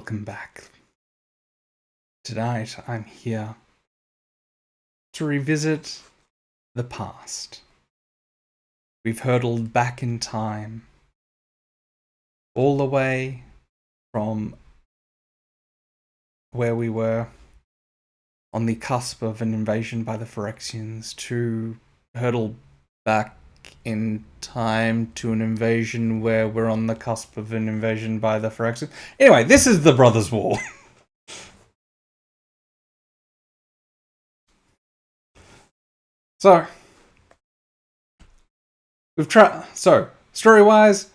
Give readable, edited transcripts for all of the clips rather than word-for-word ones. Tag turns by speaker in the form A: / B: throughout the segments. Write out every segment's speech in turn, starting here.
A: welcome back. Tonight I'm here to revisit the past. We've hurtled back in time, all the way from where we were on the cusp of an invasion by the Phyrexians to hurtle back in time to an invasion where we're on the cusp of an invasion by the Phyrexians. Anyway, this is the Brothers' War. So, story-wise,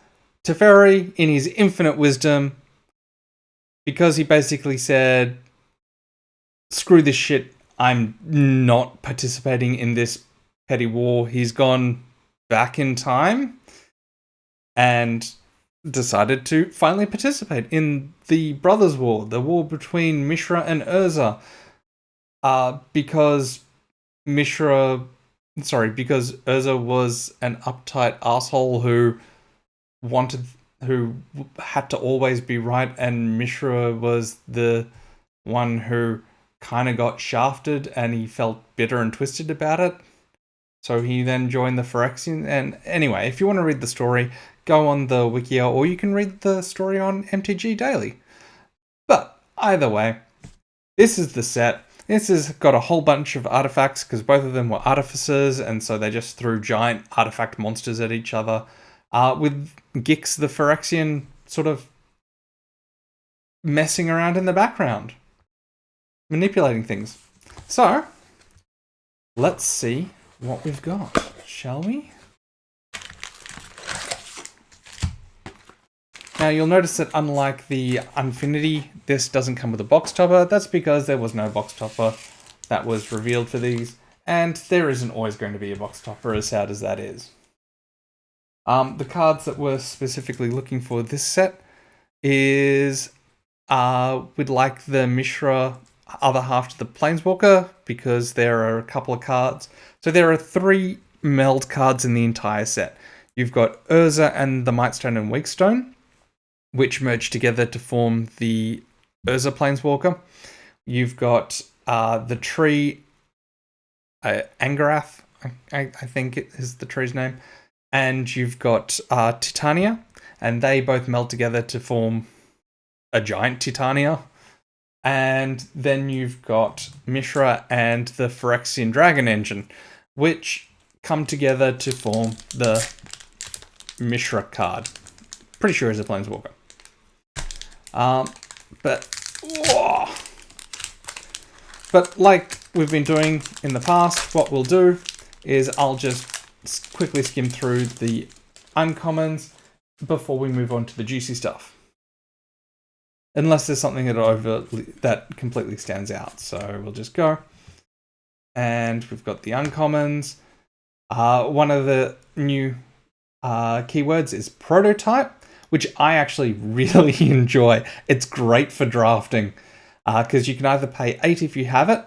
A: Teferi, in his infinite wisdom, because he basically said, screw this shit, I'm not participating in this petty war, he's gone back in time and decided to finally participate in the Brothers' War, the war between Mishra and Urza, because Urza was an uptight asshole who had to always be right, and Mishra was the one who kind of got shafted and he felt bitter and twisted about it. So he then joined the Phyrexian. And anyway, if you want to read the story, go on the Wikia, or you can read the story on MTG Daily. But either way, this is the set. This has got a whole bunch of artifacts, because both of them were artificers, and so they just threw giant artifact monsters at each other, with Gix the Phyrexian sort of messing around in the background, manipulating things. So, let's see what we've got, shall we? Now you'll notice that unlike the Infinity, this doesn't come with a box topper. That's because there was no box topper that was revealed for these, and there isn't always going to be a box topper, as sad as that is. The cards that we're specifically looking for this set is we'd like the Mishra other half to the Planeswalker, because there are a couple of cards. So there are 3 meld cards in the entire set. You've got Urza and the Mightstone and Weakstone, which merge together to form the Urza Planeswalker. You've got the tree, Angarath, I think it is the tree's name. And you've got Titania, and they both meld together to form a giant Titania. And then you've got Mishra and the Phyrexian Dragon Engine, which come together to form the Mishra card. Pretty sure it's a Planeswalker. But like we've been doing in the past, what we'll do is I'll just quickly skim through the uncommons before we move on to the juicy stuff. Unless there's something that completely stands out. So we'll just go. And we've got the uncommons. One of the new keywords is prototype, which I actually really enjoy. It's great for drafting, because you can either pay 8 if you have it,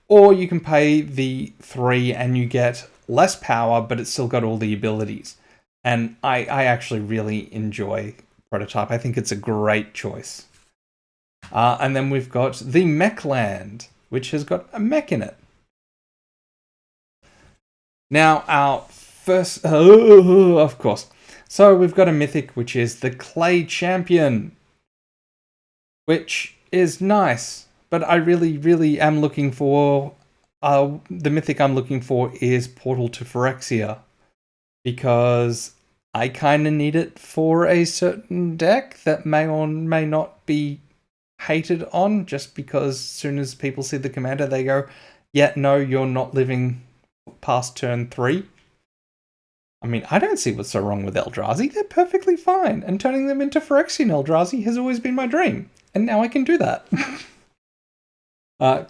A: or you can pay the 3 and you get less power, but it's still got all the abilities. And I actually really enjoy prototype. I think it's a great choice. And then we've got the Mech Land, which has got a mech in it. Now, our first... of course. So we've got a mythic, which is the Clay Champion, which is nice. But I really, really am looking for... the mythic I'm looking for is Portal to Phyrexia, because I kind of need it for a certain deck that may or may not be hated on, just because as soon as people see the commander, they go, yeah, no, you're not living past turn 3. I mean, I don't see what's so wrong with Eldrazi. They're perfectly fine, and turning them into Phyrexian Eldrazi has always been my dream, and now I can do that.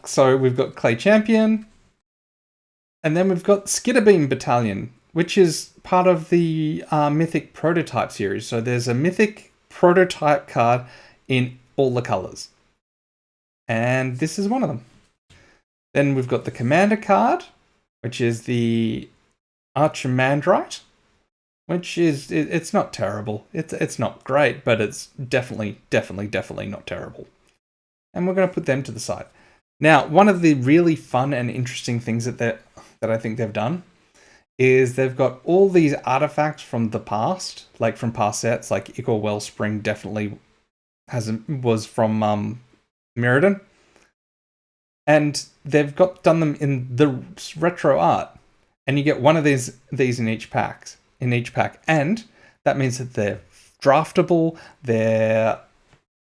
A: So we've got Clay Champion, and then we've got Skitterbeam Battalion, which is part of the Mythic Prototype series. So there's a Mythic Prototype card in all the colours. And this is one of them. Then we've got the Commander card, which is the Archimandrite, which is, it's not terrible. It's not great, but it's definitely not terrible. And we're going to put them to the side. Now, one of the really fun and interesting things that I think they've done is they've got all these artifacts from the past, like from past sets, like Ichor Wellspring definitely was from Mirrodin. And they've done them in the retro art. And you get one of these in each pack. And that means that they're draftable,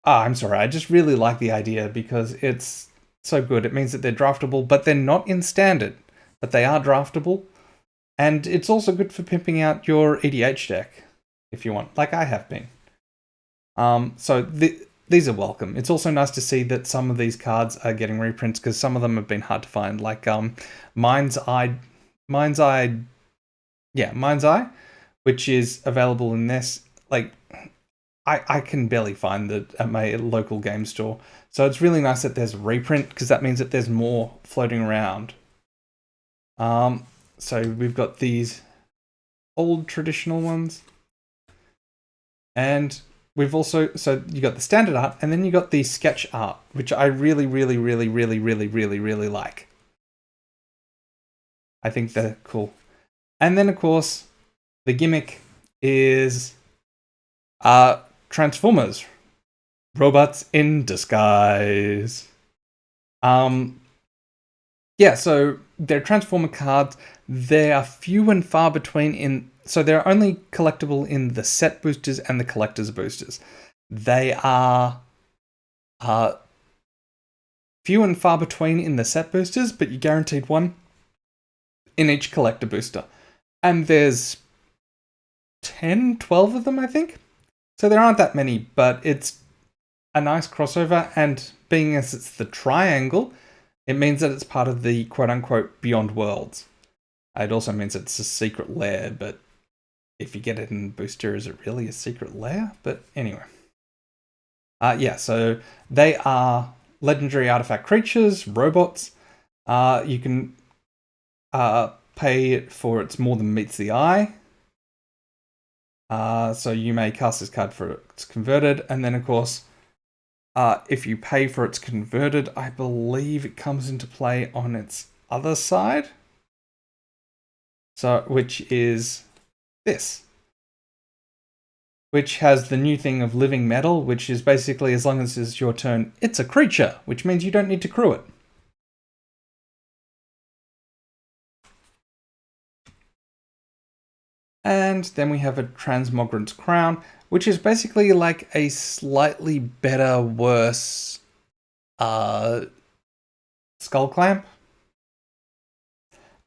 A: I'm sorry, I just really like the idea because it's so good. It means that they're draftable, but they're not in standard, but they are draftable. And it's also good for pimping out your EDH deck, if you want, like I have been. So these are welcome. It's also nice to see that some of these cards are getting reprints because some of them have been hard to find, like Mind's Eye, which is available in this. Like, I can barely find it at my local game store. So it's really nice that there's a reprint because that means that there's more floating around. So we've got these old traditional ones. And we've also, so you got the standard art and then you got the sketch art, which I really, really, really, really, really, really, really like. I think they're cool. And then, of course, the gimmick is Transformers. Robots in disguise. Yeah, so they're Transformer cards. They are few and far between so they're only collectible in the set boosters and the collector's boosters. They are few and far between in the set boosters, but you're guaranteed one in each collector booster. And there's 10, 12 of them, I think. So there aren't that many, but it's a nice crossover, and being as it's the triangle, it means that it's part of the quote-unquote Beyond Worlds. It also means it's a secret lair, but if you get it in booster, is it really a secret lair? But anyway. Yeah, so they are legendary artifact creatures, robots. You can pay for it's more than meets the eye. So you may cast this card for it's converted, and then of course, if you pay for it's converted, I believe it comes into play on its other side. So, which is this. Which has the new thing of living metal, which is basically as long as it's your turn, it's a creature, which means you don't need to crew it. And then we have a Transmogrant's Crown, which is basically like a slightly better, worse Skull Clamp.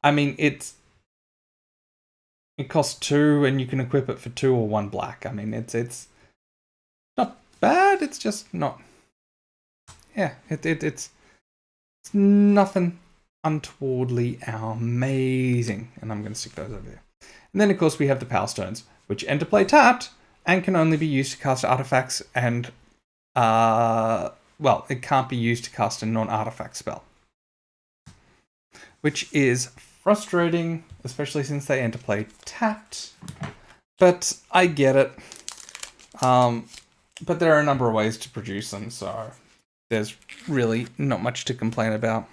A: I mean, it costs 2 and you can equip it for 2 or 1 black. I mean, it's not bad, it's just not... Yeah, it's nothing untowardly amazing. And I'm going to stick those over there. And then, of course, we have the Power Stones, which enter play tapped and can only be used to cast artifacts and... well, it can't be used to cast a non-artifact spell. Which is frustrating, especially since they enter play tapped. But I get it. But there are a number of ways to produce them, so there's really not much to complain about.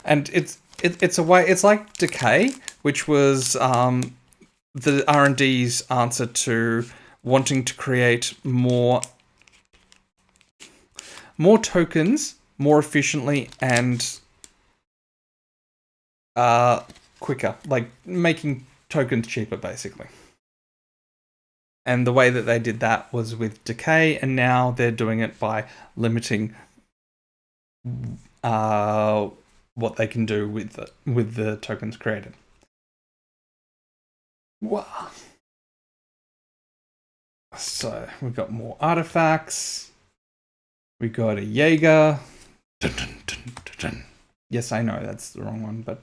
A: And it's a way, it's like Decay, which was the R&D's answer to wanting to create more tokens more efficiently and quicker, like making tokens cheaper, basically. And the way that they did that was with Decay, and now they're doing it by limiting what they can do with the tokens created. Wow. So we've got more artifacts. We got a Jaeger. Dun, dun, dun, dun, dun. Yes, I know that's the wrong one, but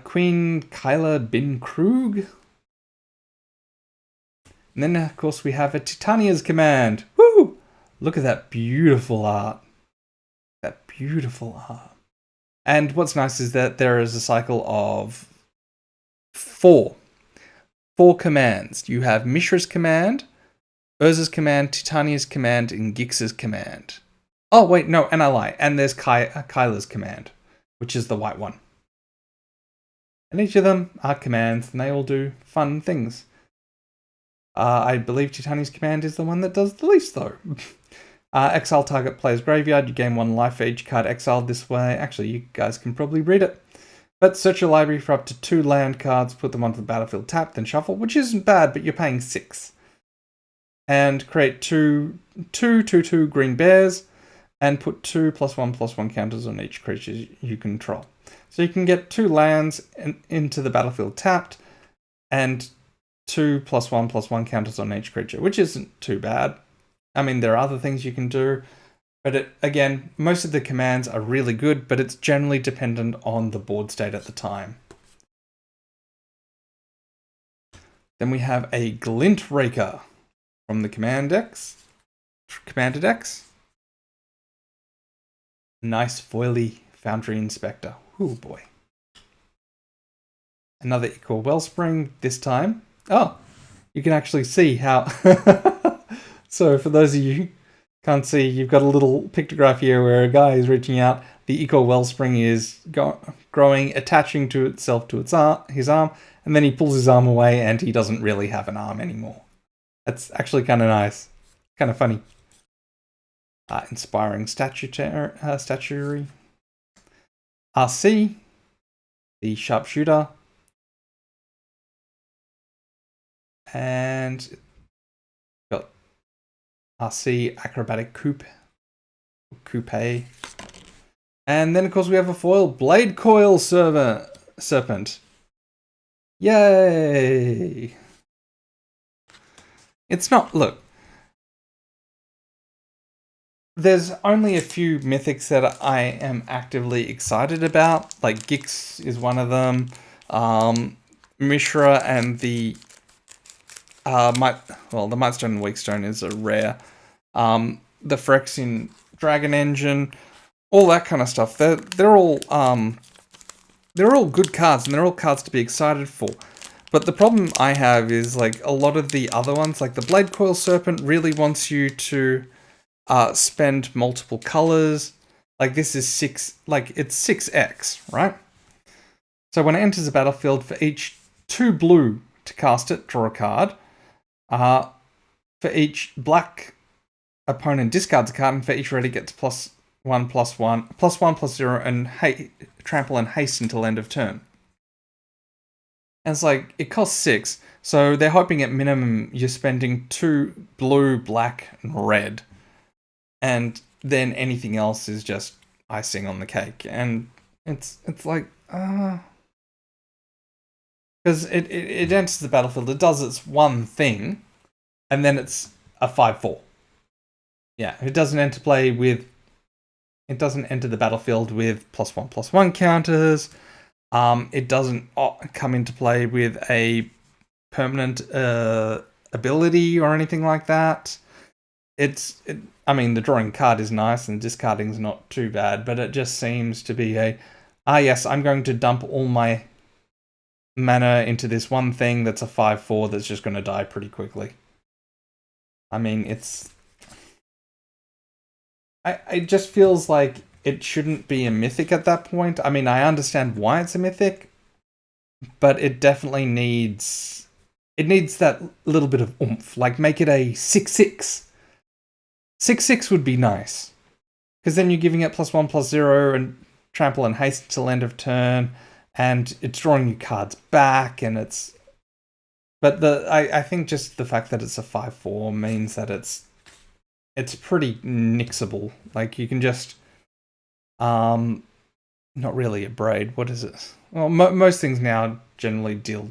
A: Queen Kyla bin Krug. And then, of course, we have a Titania's Command. Woo! Look at that beautiful art. That beautiful art. And what's nice is that there is a cycle of 4 commands. You have Mishra's Command, Urza's command, Titania's command, and Gix's command. Oh, wait, no, and I lie. And there's Kyla's command, which is the white one. And each of them are commands, and they all do fun things. I believe Titania's command is the one that does the least, though. Exile target player's graveyard. You gain 1 life for each card exiled this way. Actually, you guys can probably read it. But search your library for up to 2 land cards, put them onto the battlefield tapped, then shuffle, which isn't bad, but you're paying 6. And create 2 green bears, and put 2 +1/+1 counters on each creature you control. So you can get 2 lands into the battlefield tapped, and 2 +1/+1 counters on each creature, which isn't too bad. I mean, there are other things you can do, but again, most of the commands are really good, but it's generally dependent on the board state at the time. Then we have a Glint Raker from the commander decks. Nice foily Foundry Inspector. Oh boy. Another Equal Wellspring this time. Oh, you can actually see how... So for those of you who can't see, you've got a little pictograph here where a guy is reaching out. The Eco Wellspring is growing, attaching to itself to his arm, and then he pulls his arm away and he doesn't really have an arm anymore. That's actually kind of nice. Kind of funny. Inspiring statuary. RC, the Sharpshooter. And got RC Acrobatic Coupe. And then, of course, we have a foil Blade Coil Serpent. Yay! It's not... Look. There's only a few mythics that I am actively excited about. Like, Gix is one of them. Mishra and the... the Mightstone and Weakstone is a rare. The Phyrexian Dragon Engine, all that kind of stuff. They're all good cards, and they're all cards to be excited for. But the problem I have is like a lot of the other ones, like the Blade Coil Serpent, really wants you to spend multiple colors. Like this is it's 6x, right? So when it enters the battlefield, for each 2 blue to cast it, draw a card. For each black opponent discards a card, and for each red it gets +1/+1/+0 and trample and haste until end of turn. And it's like, it costs 6, so they're hoping at minimum you're spending 2 blue, black, and red. And then anything else is just icing on the cake. And it's like, because it enters the battlefield, it does its one thing, and then it's a 5/4. Yeah, it doesn't enter the battlefield with +1/+1 counters. It doesn't come into play with a permanent ability or anything like that. I mean, the drawing card is nice and discarding is not too bad, but it just seems to be yes, I'm going to dump all my mana into this one thing that's a 5/4 that's just going to die pretty quickly. I mean, it just feels like it shouldn't be a mythic at that point. I mean, I understand why it's a mythic, but it definitely needs that little bit of oomph. Like, make it a 6/6. 6/6 would be nice, because then you're giving it +1/+0 and trample and haste till end of turn, and it's drawing you cards back, and it's... But I think just the fact that it's a 5/4 means that it's pretty nixable. Like, you can just... not really a braid. What is it? Well, most things now generally deal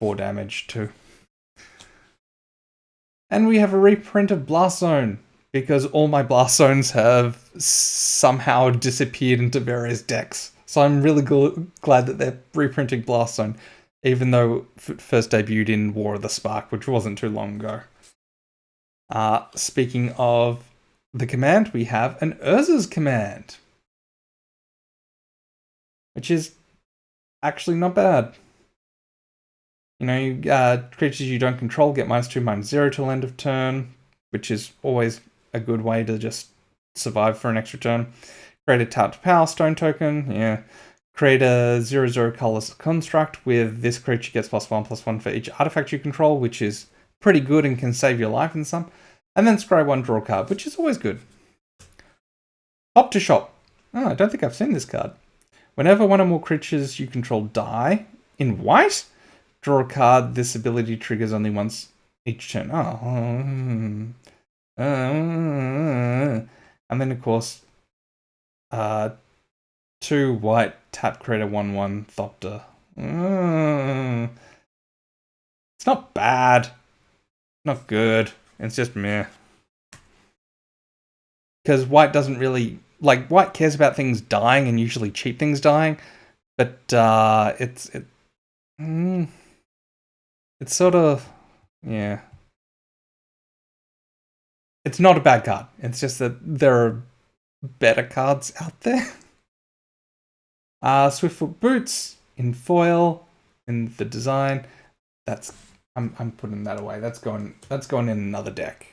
A: 4 damage too. And we have a reprint of Blast Zone, because all my Blast Zones have somehow disappeared into various decks. So I'm really glad that they're reprinting Blast Zone, even though it first debuted in War of the Spark, which wasn't too long ago. Speaking of the command, we have an Urza's command, which is actually not bad. You know, creatures you don't control get -2, -0 till end of turn, which is always a good way to just survive for an extra turn. Create a tapped Power Stone token, yeah. Create a 0/0 colorless construct with this creature gets +1/+1 for each artifact you control, which is pretty good and can save your life in some. And then scry 1, draw a card, which is always good. Hop to Shop. Oh, I don't think I've seen this card. Whenever one or more creatures you control die in white, draw a card. This ability triggers only once each turn. And then, of course, 2 white, tap, create a 1/1 Thopter. It's not bad. Not good. It's just meh. Because white doesn't really... Like, white cares about things dying and usually cheap things dying. But it's sort of... Yeah. It's not a bad card. It's just that there are better cards out there. Swiftfoot Boots in foil in the design. That's I'm putting that away. That's going in another deck.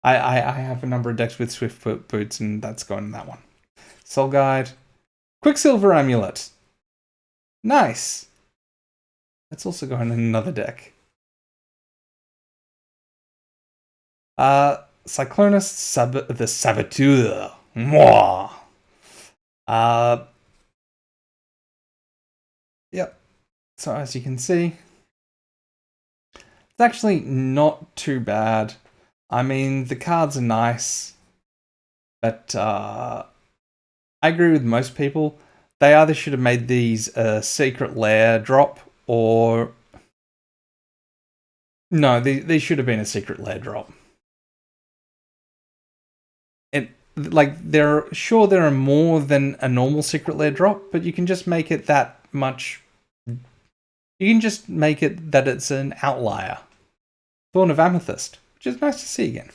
A: I have a number of decks with Swiftfoot Boots, and that's going in that one. Soul Guide, Quicksilver Amulet. Nice. That's also going in another deck. Cyclonus the Saboteur. Mwah. Yep. So as you can see, it's actually not too bad. I mean, the cards are nice, but I agree with most people. They either should have made these a secret lair drop, or... No, these should have been a secret lair drop. There are more than a normal secret lair drop, but you can just make it that much... You can just make it that it's an outlier. Thorn of Amethyst, which is nice to see again.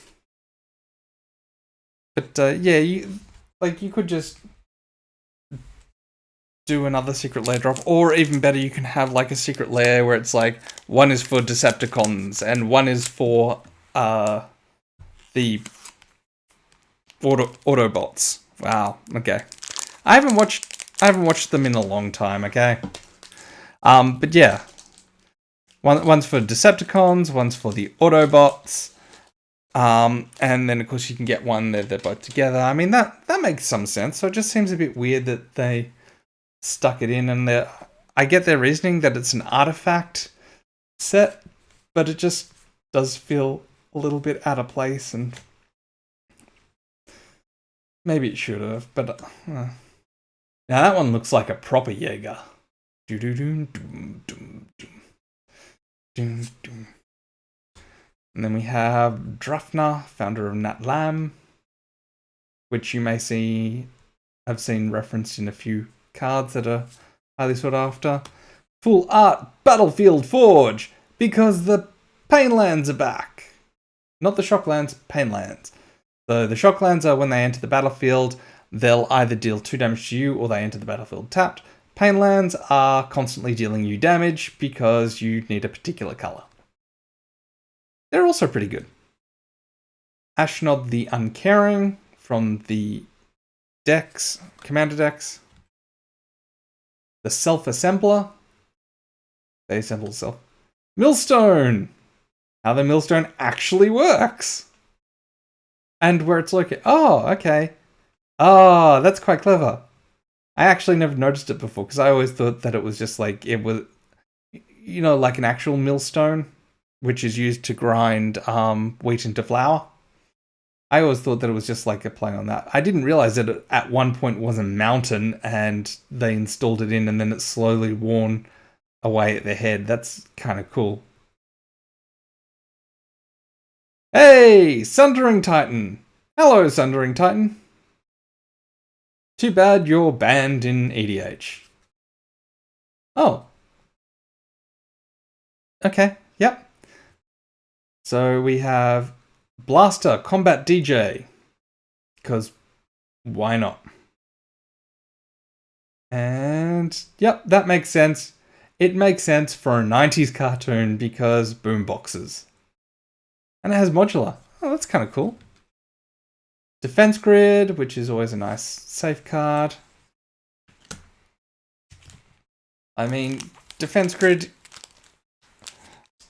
A: But yeah, you could just do another secret lair drop, or even better, you can have like a secret lair where it's like one is for Decepticons and one is for the Autobots. Wow. Okay. I haven't watched them in a long time. Okay. But yeah, one's for Decepticons, one's for the Autobots, and then of course you can get one they're both together. I mean that makes some sense. So it just seems a bit weird that they stuck it in, and I get their reasoning that it's an artifact set, but it just does feel a little bit out of place, and maybe it should have. But now that one looks like a proper Jaeger. And then we have Drufner, founder of Nat Lam, which you may have seen referenced in a few cards that are highly sought after. Full art Battlefield Forge, because the Painlands are back. Not the Shocklands, Painlands. So the Shocklands are when they enter the battlefield, they'll either deal 2 damage to you or they enter the battlefield tapped. Painlands are constantly dealing you damage because you need a particular color. They're also pretty good. Ashnod the Uncaring from the decks, commander decks. The Self-Assembler. They assemble self. Millstone! How the Millstone actually works. And where it's located. Oh, okay. Oh, that's quite clever. I actually never noticed it before, because I always thought that it was just like, it was, you know, like an actual millstone, which is used to grind wheat into flour. I always thought that it was just like a play on that. I didn't realize that it at one point was a mountain and they installed it in and then it's slowly worn away at their head. That's kind of cool. Hey, Sundering Titan. Hello, Sundering Titan. Too bad you're banned in EDH. Oh. Okay, yep. So we have Blaster Combat DJ. Because why not? And yep, that makes sense. It makes sense for a 90s cartoon because boomboxes. And it has modular. Oh, that's kind of cool. Defense grid, which is always a nice safe card. I mean, defense grid.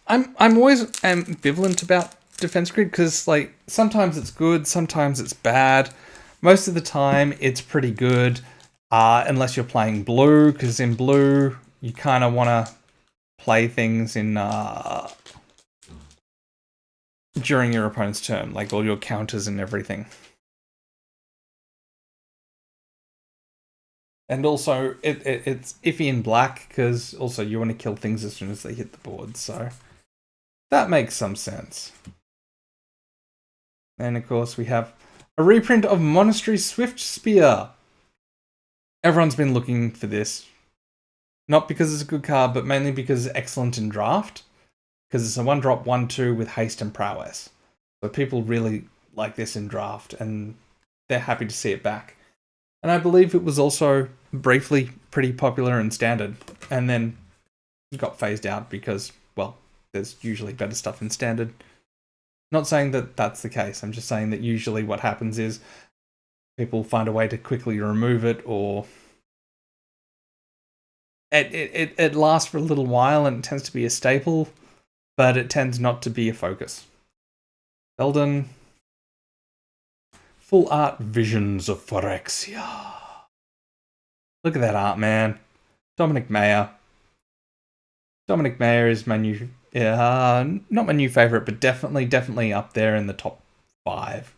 A: I'm always ambivalent about defense grid because like sometimes it's good, sometimes it's bad. Most of the time, it's pretty good, unless you're playing blue, because in blue you kind of want to play things in during your opponent's turn, like all your counters and everything. And also, it's iffy in black, because also you want to kill things as soon as they hit the board, so that makes some sense. And of course, we have a reprint of Monastery Swift Spear. Everyone's been looking for this. Not because it's a good card, but mainly because it's excellent in draft. Because it's a 1-drop 1/2 with haste and prowess. So people really like this in draft, and they're happy to see it back. And I believe it was also briefly pretty popular in standard, and then got phased out because, well, there's usually better stuff in standard. Not saying that that's the case, I'm just saying that usually what happens is people find a way to quickly remove it, or it lasts for a little while and it tends to be a staple, but it tends not to be a focus. Eldon. Full art visions of Phyrexia. Look at that art, man. Dominic Mayer. Dominic Mayer is my new, not my new favorite, but definitely up there in the top 5.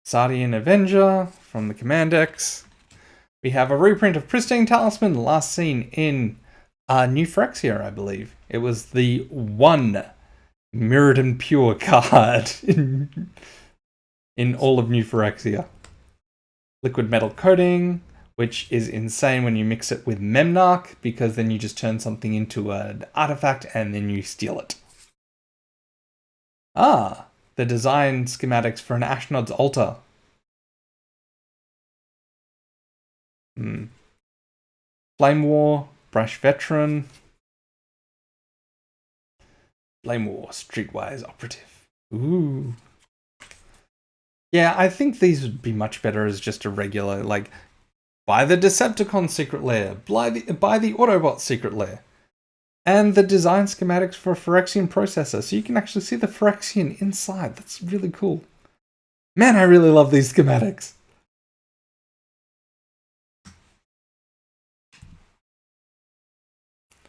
A: Sardian Avenger from the Commandex. We have a reprint of Pristine Talisman, last seen in New Phyrexia, I believe. It was the one Mirrodin Pure card in all of New Phyrexia. Liquid metal coating, which is insane when you mix it with Memnarch, because then you just turn something into an artifact and then you steal it. The design schematics for an Ashnod's altar. Flame War, Brash Veteran. Flame War, Streetwise Operative. Ooh. Yeah, I think these would be much better as just a regular, like, buy the Decepticon Secret Lair, buy the Autobot Secret Lair, and the design schematics for a Phyrexian processor, so you can actually see the Phyrexian inside. That's really cool. Man, I really love these schematics.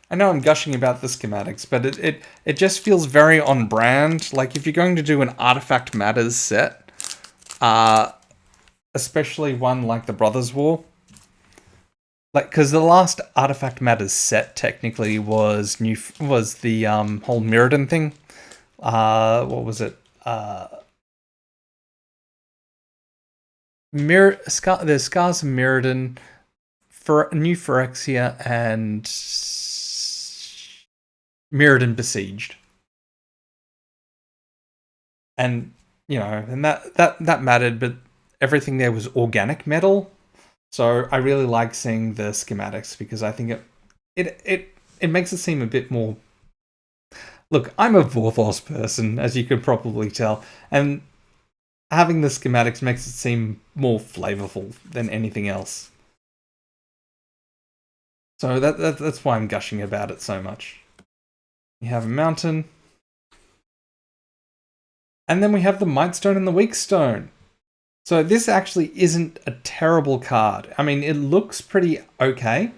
A: I know I'm gushing about the schematics, but it just feels very on brand. Like, if you're going to do an Artifact Matters set, especially one like the Brothers War, like, because the last Artifact Matters set technically was the whole Mirrodin thing. What was it? There's Scars of Mirrodin, for New Phyrexia, and Mirrodin Besieged. And, you know, and that mattered, but everything there was organic metal. So I really like seeing the schematics, because I think it makes it seem a bit more... Look, I'm a Vorthos person, as you could probably tell, and having the schematics makes it seem more flavorful than anything else. So that's why I'm gushing about it so much. We have a mountain. And then we have the Might Stone and the Weak Stone. So this actually isn't a terrible card. I mean, it looks pretty okay,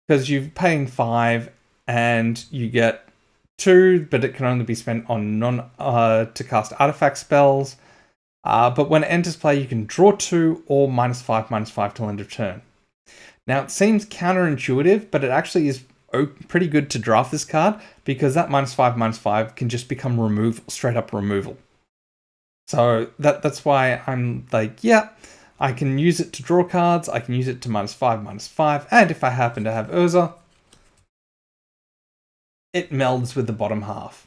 A: because you're paying 5 and you get 2, but it can only be spent on to cast artifact spells. But when it enters play, you can draw 2 or -5/-5 till end of turn. Now, it seems counterintuitive, but it actually is pretty good to draft this card, because that -5/-5 can just become removal, straight up removal. So that's why I'm like, yeah, I can use it to draw cards, I can use it to -5/-5, and if I happen to have Urza, it melds with the bottom half.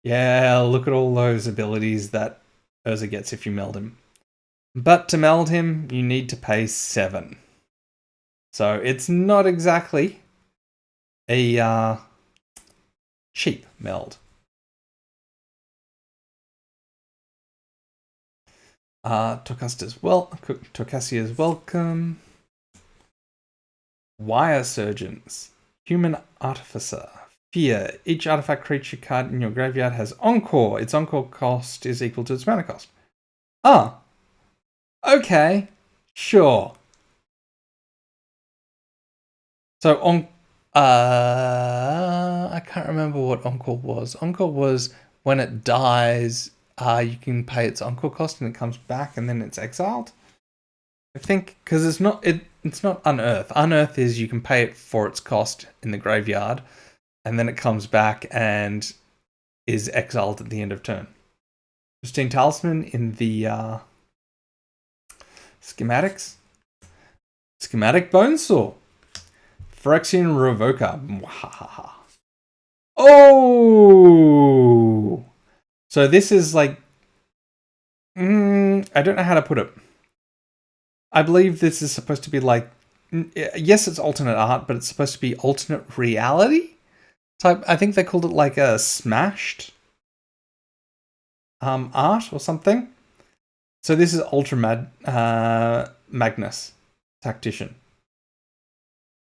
A: Yeah, look at all those abilities that Urza gets if you meld him. But to meld him, you need to pay 7. So it's not exactly a cheap meld. Tokassia's welcome. Wire Surgeons. Human Artificer. Fear. Each artifact creature card in your graveyard has Encore. Its Encore cost is equal to its mana cost. Ah. Okay. Sure. So I can't remember what Encore was. Encore was when it dies, you can pay its Encore cost and it comes back and then it's exiled. I think because it's not Unearth. Unearth is you can pay it for its cost in the graveyard, and then it comes back and is exiled at the end of turn. Pristine Talisman in the schematics. Schematic Bonesaw. Phyrexian Revoker. Oh! So this is like... I don't know how to put it. I believe this is supposed to be like... Yes, it's alternate art, but it's supposed to be alternate reality type. I think they called it like a smashed art or something. So this is Ultra Magnus Tactician.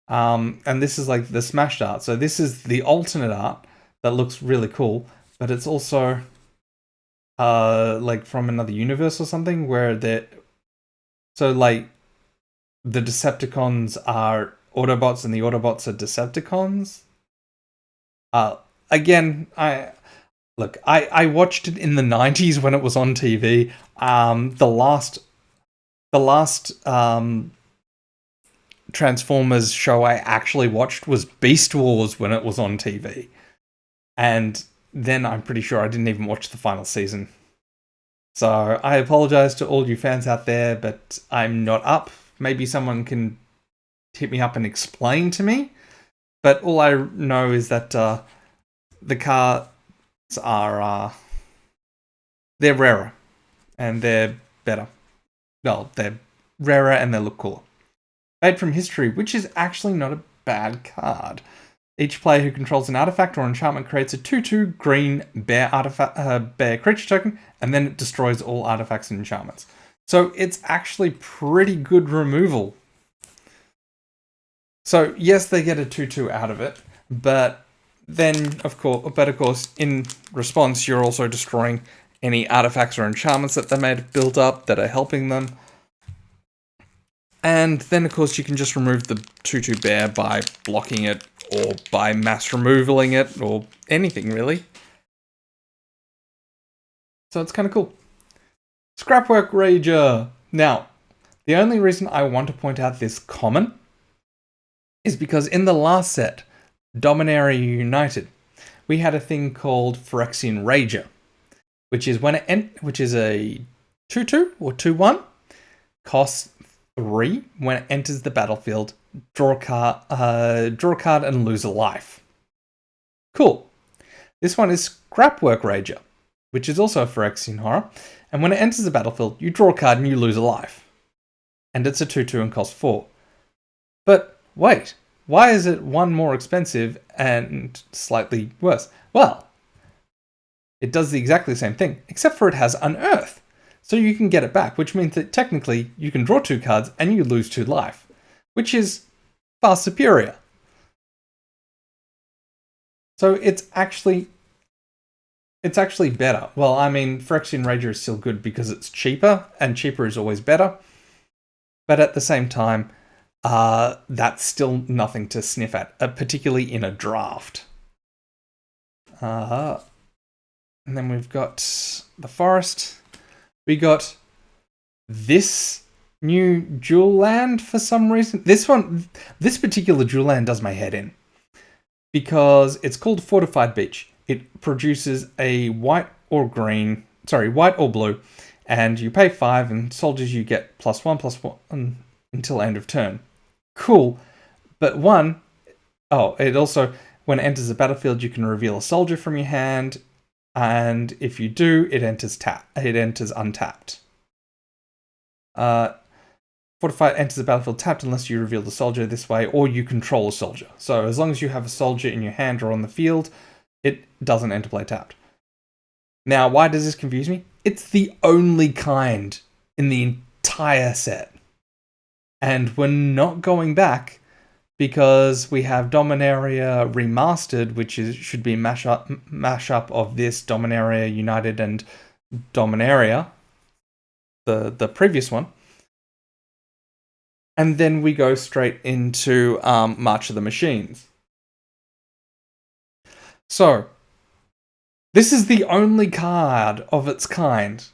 A: And this is like the smashed art. So this is the alternate art that looks really cool, but it's also like from another universe or something where so like the Decepticons are Autobots and the Autobots are Decepticons. Again, I watched it in the 90s when it was on TV. The last Transformers show I actually watched was Beast Wars when it was on TV. And then I'm pretty sure I didn't even watch the final season. So I apologize to all you fans out there, but I'm not up. Maybe someone can hit me up and explain to me. But all I know is that the cards are they're rarer and they're better. Well, they're rarer and they look cooler. Fade from History, which is actually not a bad card. Each player who controls an artifact or enchantment creates a 2/2 green bear creature token, and then it destroys all artifacts and enchantments. So it's actually pretty good removal. So yes, they get a 2/2 out of it, but then of course, in response, you're also destroying any artifacts or enchantments that they may have built up that are helping them. And then, of course, you can just remove the 2/2 bear by blocking it or by mass removaling it or anything, really. So it's kind of cool. Scrapwork Rager. Now, the only reason I want to point out this common is because in the last set, Dominaria United, we had a thing called Phyrexian Rager, which is which is a 2/2 or 2/1, costs 3 when it enters the battlefield. Draw a card and lose a life. Cool. This one is Scrapwork Rager, which is also a Phyrexian horror, and when it enters the battlefield, you draw a card and you lose a life. And it's a 2/2 and costs 4. But wait, why is it 1 more expensive and slightly worse? Well, it does exactly the same thing, except for it has Unearth. So you can get it back, which means that technically you can draw 2 cards and you lose 2 life, which is far superior. So it's actually better. Well, I mean, Phyrexian Rager is still good because it's cheaper, and cheaper is always better. But at the same time, that's still nothing to sniff at, particularly in a draft. And then we've got the Forest. We got this new Jewel Land for some reason. This particular Jewel Land does my head in. Because it's called Fortified Beach. It produces a white or blue, and you pay 5, and soldiers you get +1/+1 until end of turn. Cool. But it also, when it enters the battlefield, you can reveal a soldier from your hand, and if you do, it enters untapped. Fortified enters the battlefield tapped unless you reveal the soldier this way or you control a soldier. So as long as you have a soldier in your hand or on the field, it doesn't enter play tapped. Now, why does this confuse me? It's the only kind in the entire set. And we're not going back because we have Dominaria Remastered, which should be a mashup of this, Dominaria United and Dominaria, the previous one. And then we go straight into March of the Machines. So, this is the only card of its kind.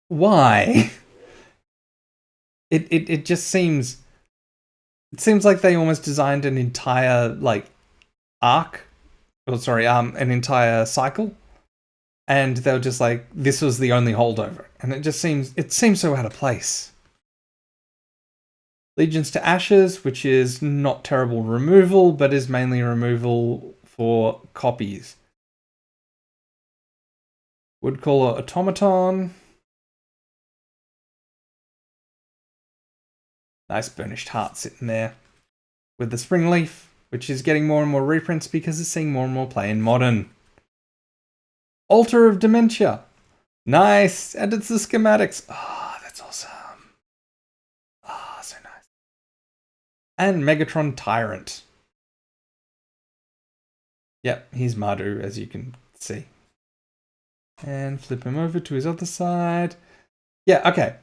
A: Why? It just seems... It seems like they almost designed an entire, arc. An entire cycle. And they were just like, this was the only holdover. And it seems so out of place. Legions to Ashes, which is not terrible removal, but is mainly removal for copies. Woodcaller Automaton. Nice Burnished Heart sitting there. With the Springleaf, which is getting more and more reprints because it's seeing more and more play in Modern. Altar of Dementia. Nice! And it's the schematics. Ah, that's awesome. Ah, so nice. And Megatron Tyrant. Yep, he's Mardu, as you can see. And flip him over to his other side. Yeah, okay.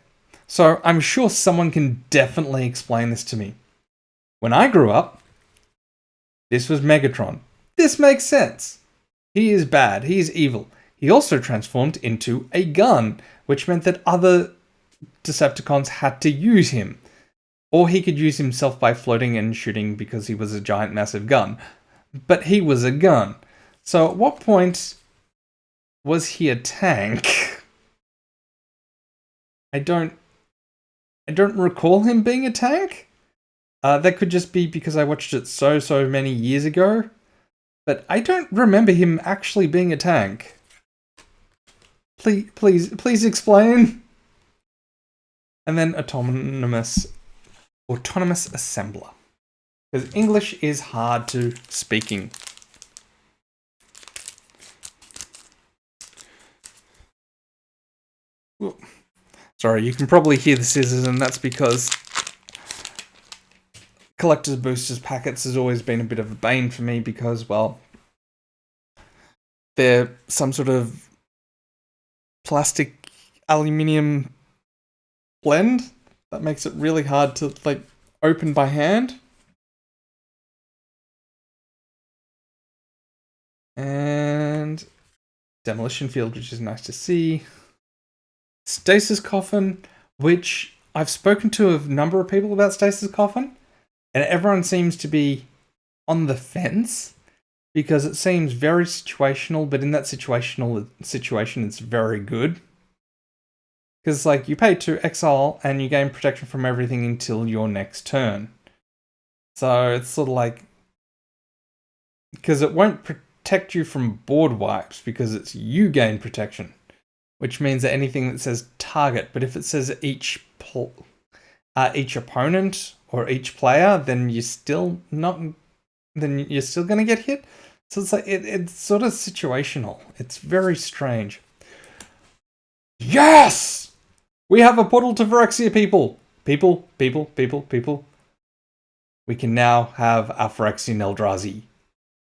A: So I'm sure someone can definitely explain this to me. When I grew up, this was Megatron. This makes sense. He is bad. He is evil. He also transformed into a gun, which meant that other Decepticons had to use him. Or he could use himself by floating and shooting because he was a giant, massive gun. But he was a gun. So at what point was he a tank? I don't recall him being a tank. That could just be because I watched it so many years ago. But I don't remember him actually being a tank. Please explain. And then autonomous assembler. Because English is hard to speaking. Ooh. Sorry, you can probably hear the scissors, and that's because collector's boosters packets has always been a bit of a bane for me because, well, they're some sort of plastic aluminium blend that makes it really hard to open by hand. And demolition field, which is nice to see. Stasis coffin, which I've spoken to a number of people about stasis coffin, and everyone seems to be on the fence because it seems very situational, but in that situation it's very good. Because you pay to exile and you gain protection from everything until your next turn. So it's sort of because it won't protect you from board wipes because it's you gain protection. Which means that anything that says target, but if it says each opponent or each player, then you're still going to get hit. So it's it's sort of situational. It's very strange. Yes! We have a portal to Phyrexia, people. People. We can now have our Phyrexian Eldrazi.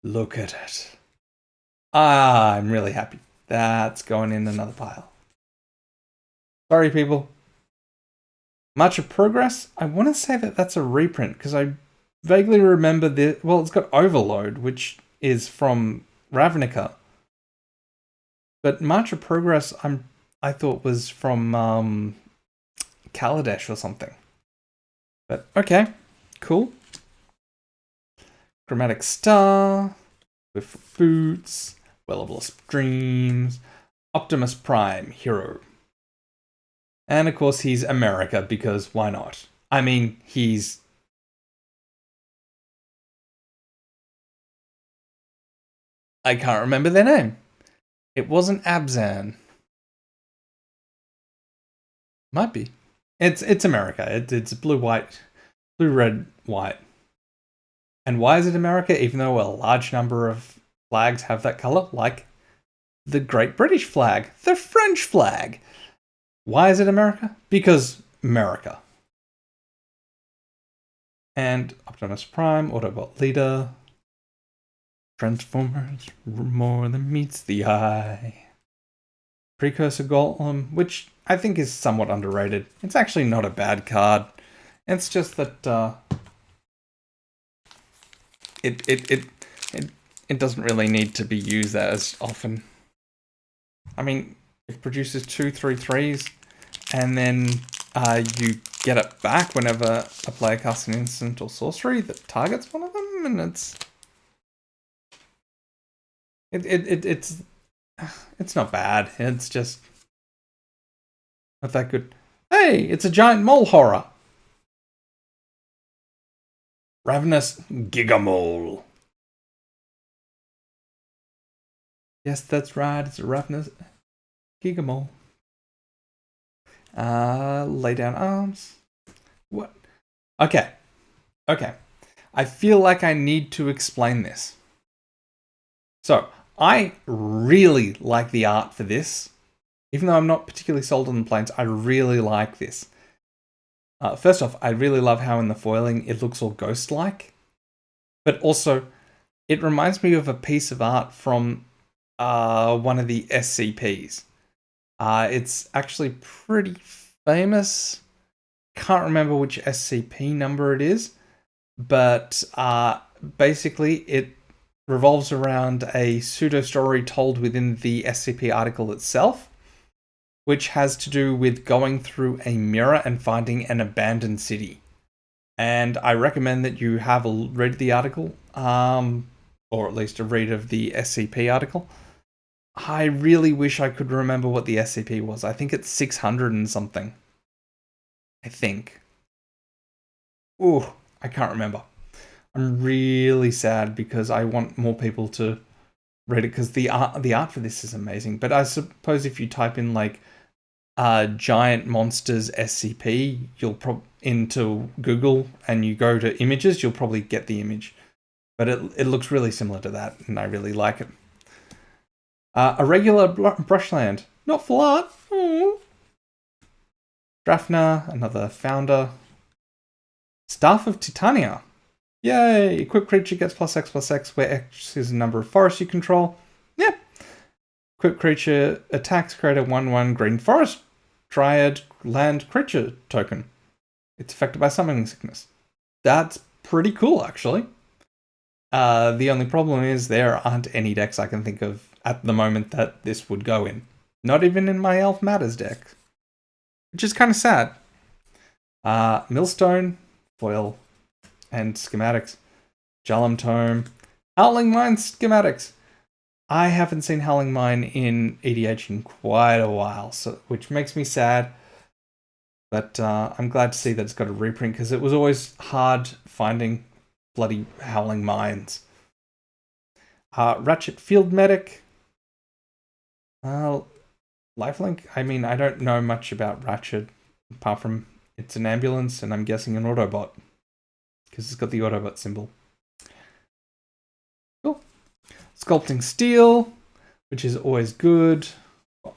A: Look at it. I'm really happy. That's going in another pile. Sorry, people. March of Progress? I want to say that that's a reprint, because I vaguely remember well, it's got Overload, which is from Ravnica. But March of Progress, I thought was from Kaladesh or something. But, okay. Cool. Chromatic Star. With Boots. Well-of Dreams, Optimus Prime, hero. And of course he's America, because why not? I mean, I can't remember their name. It wasn't Abzan. Might be. It's America. It's blue, white, blue, red, white. And why is it America? Even though a large number of flags have that color, like the Great British flag, the French flag. Why is it America? Because America. And Optimus Prime, Autobot leader. Transformers, more than meets the eye. Precursor Golem, which I think is somewhat underrated. It's actually not a bad card. It's just that it doesn't really need to be used as often. I mean, it produces 2/3/3s, and then you get it back whenever a player casts an instant or sorcery that targets one of them, and it's not bad. It's just not that good. Hey, it's a giant mole horror. Ravenous Gigamole. Yes, that's right. It's a Ravenous Gigamole. Lay down arms. What? Okay. I feel like I need to explain this. So, I really like the art for this. Even though I'm not particularly sold on the planes, I really like this. First off, I really love how in the foiling it looks all ghost-like. But also, it reminds me of a piece of art from one of the SCPs. It's actually pretty famous. Can't remember which SCP number it is. But basically, it revolves around a pseudo-story told within the SCP article itself, which has to do with going through a mirror and finding an abandoned city. And I recommend that you have a read the article, or at least a read of the SCP article. I really wish I could remember what the SCP was. I think it's 600 and something. I think. Ooh, I can't remember. I'm really sad because I want more people to read it because the art for this is amazing. But I suppose if you type in like giant monsters SCP, you'll into Google and you go to images, you'll probably get the image. But it looks really similar to that, and I really like it. A regular brushland, not flat. Oh. Drafna, another founder. Staff of Titania. Yay! Equipped creature gets +X/+X, where X is the number of forests you control. Yeah. Equipped creature attacks, create a 1/1 green forest Dryad land creature token. It's affected by summoning sickness. That's pretty cool, actually. The only problem is there aren't any decks I can think of at the moment that this would go in. Not even in my Elf Matters deck. Which is kind of sad. Millstone, foil, and schematics. Jalum Tome. Howling Mine schematics. I haven't seen Howling Mine in EDH in quite a while, so which makes me sad. But I'm glad to see that it's got a reprint, because it was always hard finding bloody Howling Mines. Ratchet Field Medic. Lifelink? I mean, I don't know much about Ratchet, apart from it's an ambulance, and I'm guessing an Autobot. Because it's got the Autobot symbol. Cool. Sculpting Steel, which is always good.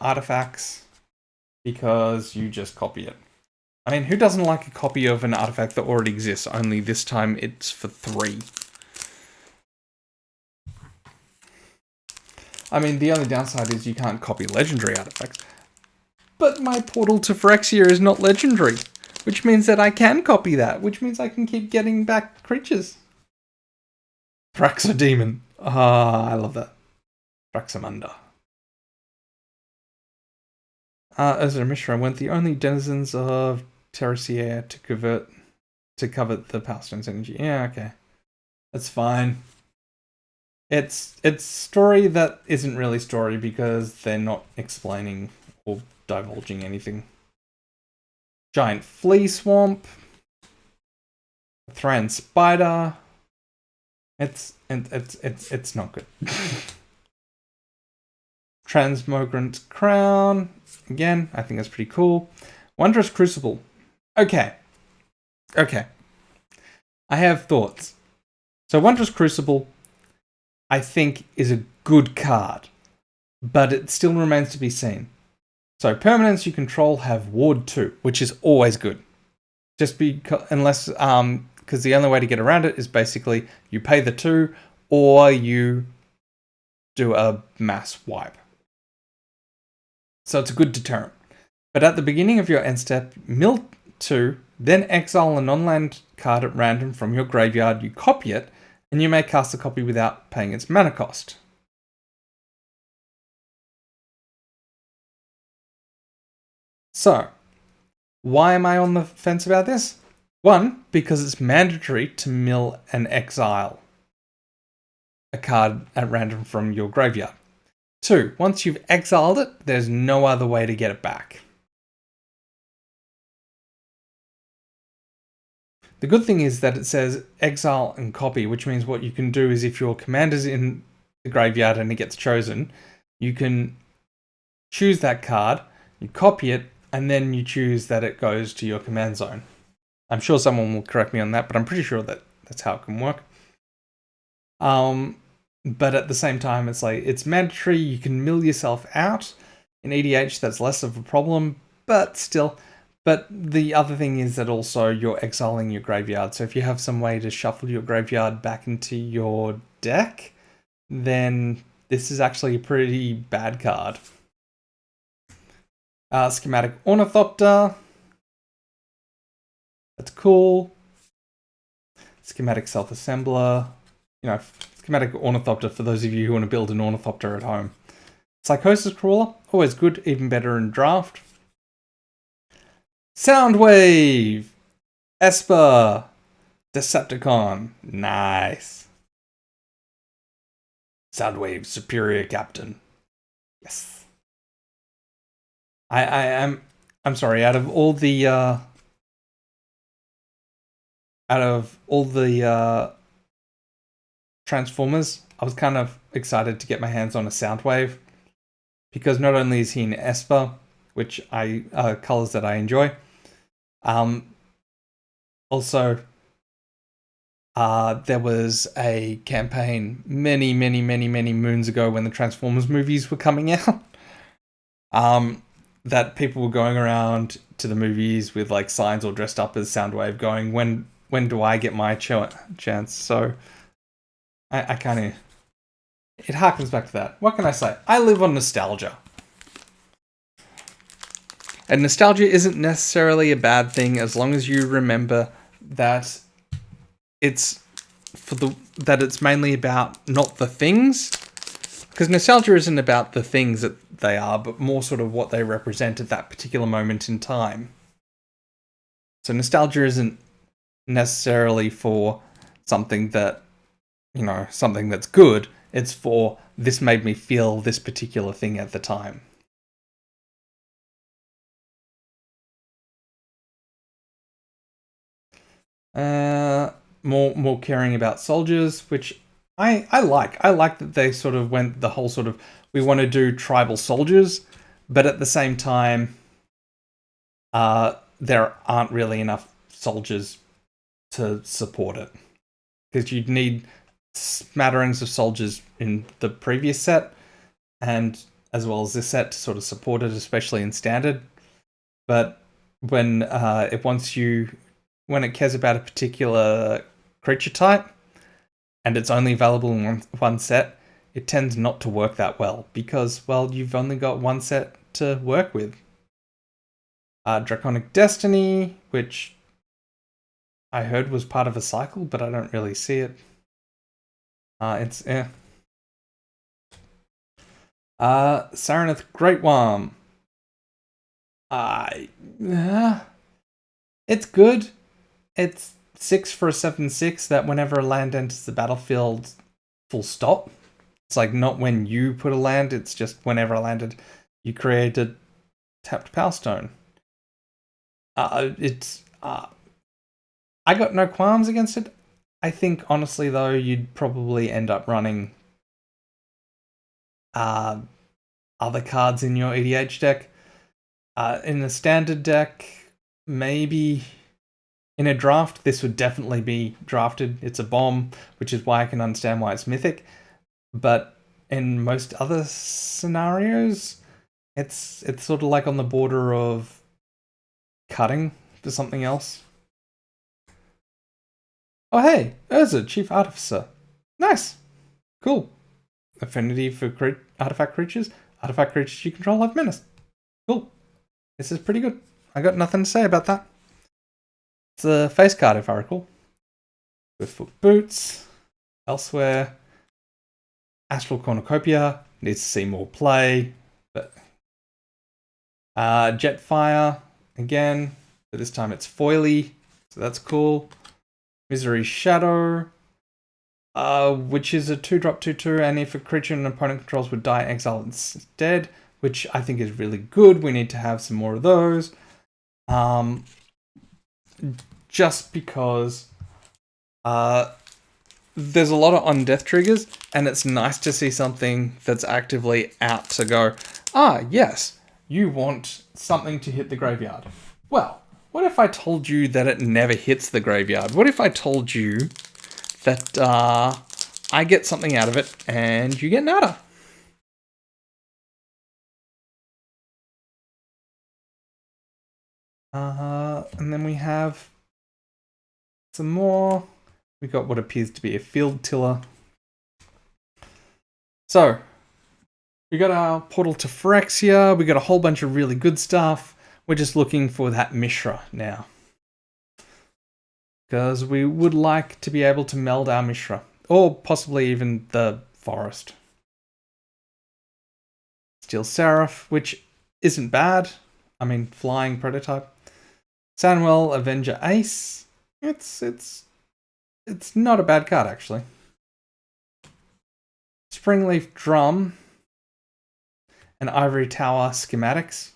A: Artifacts, because you just copy it. I mean, who doesn't like a copy of an artifact that already exists, only this time it's for 3? I mean, the only downside is you can't copy legendary artifacts. But my portal to Phyrexia is not legendary, which means that I can copy that, which means I can keep getting back creatures. Thraxodemon. I love that. Thraxamunda. Ezra Mishra went the only denizens of Terracier to cover the Power Stone's energy. Yeah, okay. That's fine. It's story that isn't really story because they're not explaining or divulging anything. Giant Flea Swamp. Thran Spider. It's not good. Transmogrant Crown. Again, I think that's pretty cool. Wondrous Crucible. Okay. I have thoughts. So Wondrous Crucible, I think, is a good card, but it still remains to be seen. So permanents you control have Ward 2, which is always good. Just because the only way to get around it is basically you pay the 2 or you do a mass wipe. So it's a good deterrent. But at the beginning of your end step, mill 2, then exile a non-land card at random from your graveyard, you copy it, and you may cast a copy without paying its mana cost. So, why am I on the fence about this? 1, because it's mandatory to mill and exile a card at random from your graveyard. 2, once you've exiled it, there's no other way to get it back. The good thing is that it says exile and copy, which means what you can do is if your commander's in the graveyard and it gets chosen, you can choose that card, you copy it, and then you choose that it goes to your command zone. I'm sure someone will correct me on that, but I'm pretty sure that that's how it can work. But at the same time, it's mandatory. You can mill yourself out. In EDH, that's less of a problem, but still. But the other thing is that also you're exiling your graveyard. So if you have some way to shuffle your graveyard back into your deck, then this is actually a pretty bad card. Schematic Ornithopter. That's cool. Schematic Self-Assembler. Schematic Ornithopter for those of you who want to build an Ornithopter at home. Psychosis Crawler. Always good, even better in draft. Soundwave. Esper. Decepticon. Nice. Soundwave Superior Captain. Yes. I'm sorry, out of all the Transformers, I was kind of excited to get my hands on a Soundwave because not only is he in Esper, which colors that I enjoy, also there was a campaign many moons ago when the Transformers movies were coming out, that people were going around to the movies with like signs or dressed up as Soundwave going, when do I get my chance? So I kind of, it harkens back to that. What can I say? I live on nostalgia. And nostalgia isn't necessarily a bad thing as long as you remember that it's mainly about not the things. Because nostalgia isn't about the things that they are, but more sort of what they represent at that particular moment in time. So nostalgia isn't necessarily for something that, something that's good. It's for, this made me feel this particular thing at the time. More caring about soldiers, which I like. I like that they sort of went the whole sort of, we want to do tribal soldiers, but at the same time, there aren't really enough soldiers to support it. Because you'd need smatterings of soldiers in the previous set, and as well as this set to sort of support it, especially in standard. But when it cares about a particular creature type, and it's only available in one set, it tends not to work that well, because, well, you've only got one set to work with. Draconic Destiny, which I heard was part of a cycle, but I don't really see it. Saranath Great Worm. It's good. It's 6 for a 7/6 that whenever a land enters the battlefield, full stop. It's like not when you put a land, it's just whenever a landed, you create a tapped Power Stone. I got no qualms against it. I think honestly though, you'd probably end up running other cards in your EDH deck. In the standard deck, maybe in a draft, this would definitely be drafted. It's a bomb, which is why I can understand why it's mythic. But in most other scenarios, it's sort of like on the border of cutting for something else. Oh hey, Urza, Chief Artificer. Nice. Cool. Affinity for artifact creatures. Artifact creatures you control have menace. Cool. This is pretty good. I got nothing to say about that. It's a face card if I recall. Swiftfoot Boots. Elsewhere. Astral Cornucopia. Needs to see more play. But Jetfire. Again. But this time it's foily. So that's cool. Misery Shadow. Which is a 2-drop 2/2, and if a creature an opponent controls would die, exile instead, which I think is really good. We need to have some more of those. Just because there's a lot of on-death triggers, and it's nice to see something that's actively out to go, yes, you want something to hit the graveyard. Well, what if I told you that it never hits the graveyard? What if I told you that I get something out of it and you get nada? And then we have some more. We got what appears to be a field tiller. So, we got our Portal to Phyrexia. We got a whole bunch of really good stuff. We're just looking for that Mishra now, because we would like to be able to meld our Mishra, or possibly even the Forest. Steel Seraph, which isn't bad. I mean, flying prototype. Sanwell Avenger Ace. It's not a bad card, actually. Springleaf Drum and Ivory Tower schematics.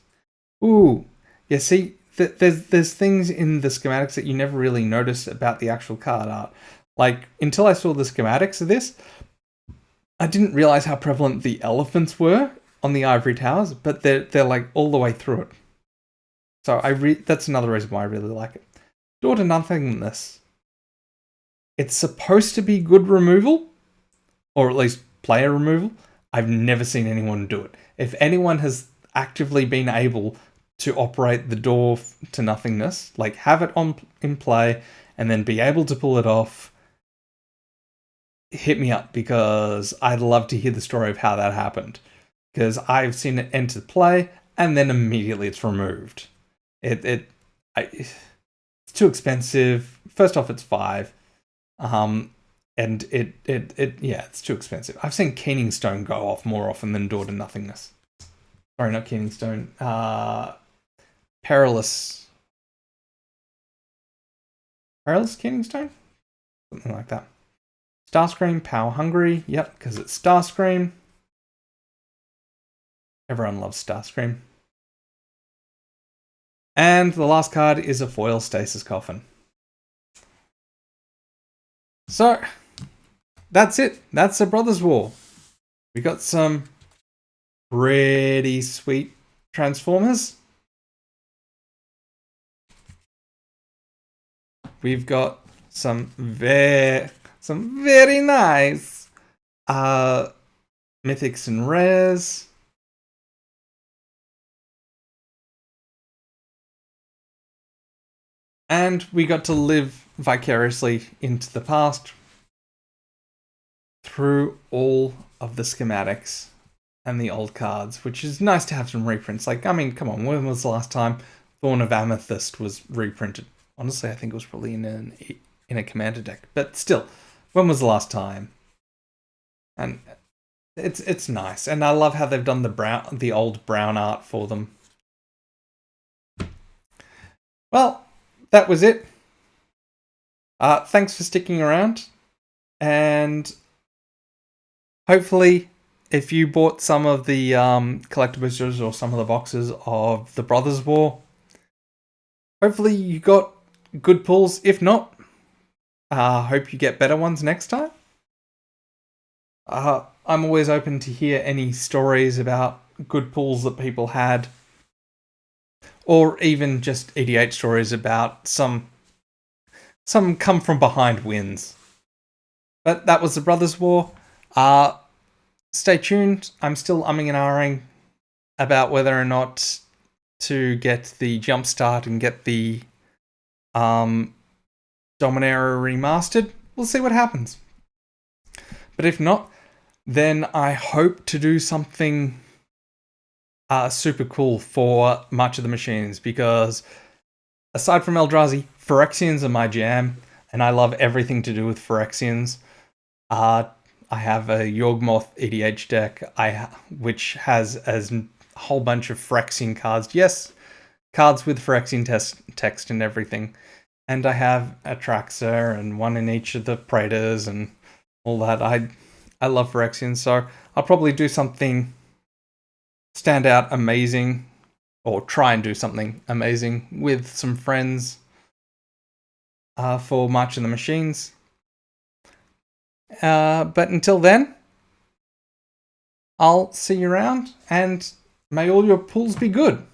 A: Ooh, yeah. See, there's things in the schematics that you never really notice about the actual card art. Like, until I saw the schematics of this, I didn't realize how prevalent the elephants were on the Ivory Towers, but they're like all the way through it. So that's another reason why I really like it. Door to Nothingness. It's supposed to be good removal, or at least player removal. I've never seen anyone do it. If anyone has actively been able to operate the Door to Nothingness, like have it in play and then be able to pull it off, hit me up, because I'd love to hear the story of how that happened. Because I've seen it enter play and then immediately it's removed. It's too expensive. First off, it's 5. And it's too expensive. I've seen Keening Stone go off more often than Door to Nothingness. Sorry, not Keening Stone. Perilous Keening Stone? Something like that. Starscream, Power Hungry. Yep, because it's Starscream. Everyone loves Starscream. And the last card is a foil Stasis Coffin. So, that's it. That's the Brothers War. We got some pretty sweet Transformers. We've got some very nice mythics and rares. And we got to live vicariously into the past through all of the schematics and the old cards, which is nice to have some reprints. Like, I mean, come on, when was the last time Thorn of Amethyst was reprinted? Honestly, I think it was probably in a commander deck. But still, when was the last time? And it's nice. And I love how they've done the old brown art for them. Well, that was it. Thanks for sticking around. And hopefully, if you bought some of the collector boosters or some of the boxes of the Brothers War, hopefully you got good pulls. If not, hope you get better ones next time. I'm always open to hear any stories about good pulls that people had. or even just EDH stories about some come from behind wins. But that was the Brothers' War. Stay tuned. I'm still umming and ahhing about whether or not to get the jumpstart and get the Dominaria remastered. We'll see what happens. But if not, then I hope to do something super cool for March of the Machines, because aside from Eldrazi, Phyrexians are my jam, and I love everything to do with Phyrexians. I have a Yawgmoth EDH deck, which has a whole bunch of Phyrexian cards. Yes, cards with Phyrexian text and everything. And I have Atraxa and one in each of the Praetors and all that. I love Phyrexians, so I'll probably do something stand out amazing, or try and do something amazing with some friends for March of the Machines. But until then, I'll see you around, and may all your pulls be good.